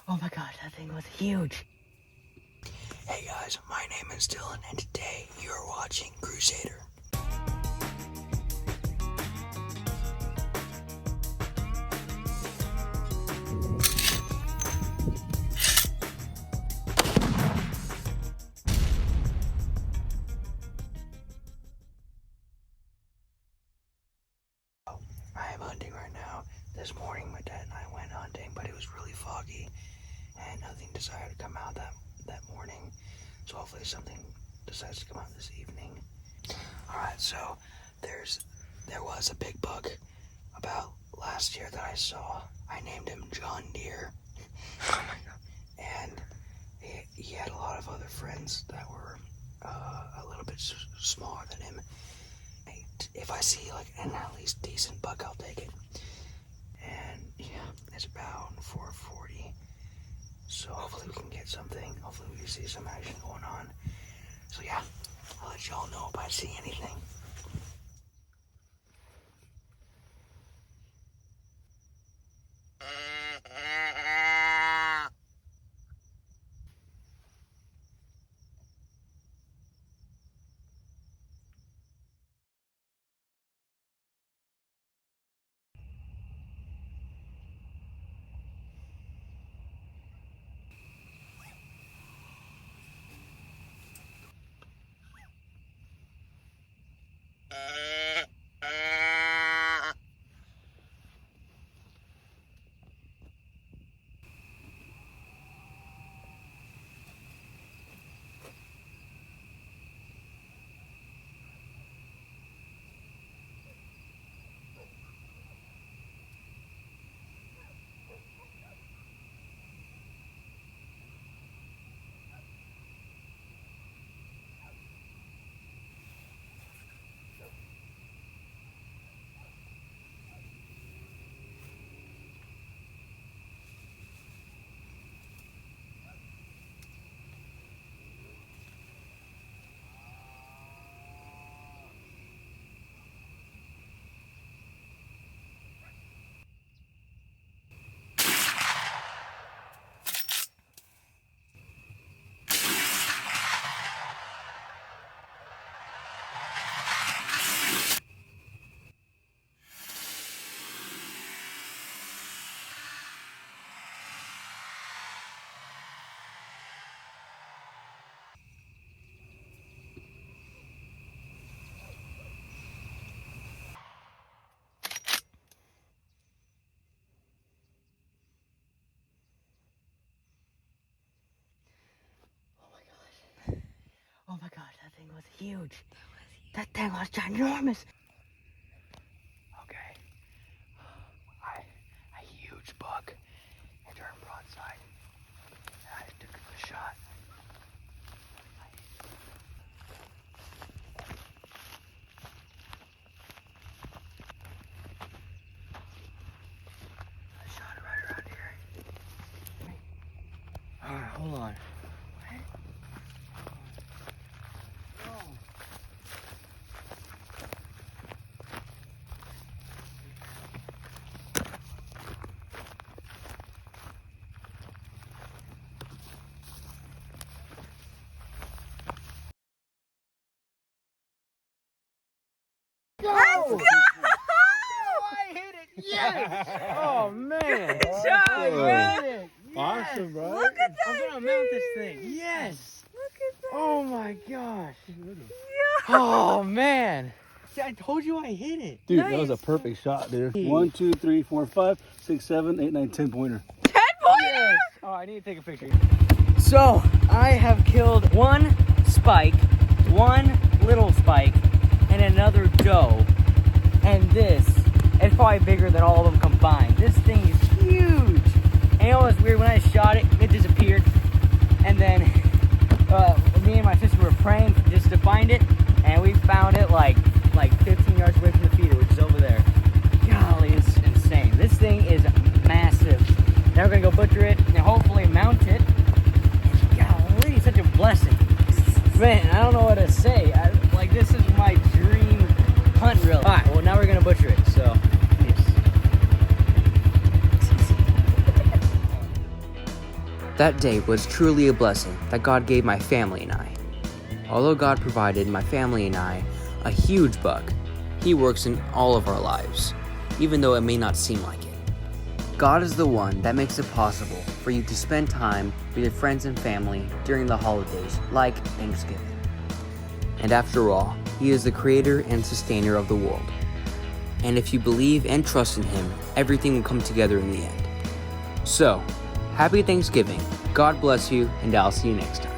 Oh my god, that thing was huge. Hey guys, my name is Dylan, and today you're watching Crusader. I am hunting right now. This morning my dad and I went hunting, but it was really foggy and nothing decided to come out that morning. So hopefully something decides to come out this evening. Alright, so there was a big buck about last year that I saw. I named him John Deere. Oh my god. And he had a lot of other friends that were a little bit smaller than him. If I see like an at least decent buck, I'll take it. And yeah, it's about 440. So hopefully we can get something. Hopefully we can see some action going on. So yeah, I'll let y'all know if I see anything. Oh my god, that thing was huge. That thing was ginormous. Okay. A huge buck. It turned broadside. I took a shot. I shot it right around here. Alright, hold on. Let's go! I hit it! Yes! Oh man! Good job, I bro. hit it! Yes. Awesome, bro. Look at that! I'm gonna mount this thing. Yes! Look at that! Oh my gosh! Yeah. Oh man! See, I told you I hit it. Dude, Nice. that was a perfect shot, dude. 1, 2, 3, 4, 5, 6, 7, 8, 9, 10 pointer. 10 pointer! Yes! Oh, I need to take a picture. So, I have killed one spike, one little spike, and another doe. And this, it's probably bigger than all of them combined. This thing is huge. And you know what's weird? When I shot it, it disappeared. And then me and my sister were praying just to find it. And we found it like 15 yards away from the feeder, which is over there. Golly, it's insane. This thing is massive. Now we're going to go butcher it and hopefully mount it. Golly, such a blessing. Man, I don't know what to say. This is my dream hunt, really. All right, well, now we're going to butcher it, so. Yes. That day was truly a blessing that God gave my family and I. Although God provided my family and I a huge buck, He works in all of our lives, even though it may not seem like it. God is the one that makes it possible for you to spend time with your friends and family during the holidays, like Thanksgiving. And after all, He is the creator and sustainer of the world. And if you believe and trust in Him, everything will come together in the end. So, happy Thanksgiving, God bless you, and I'll see you next time.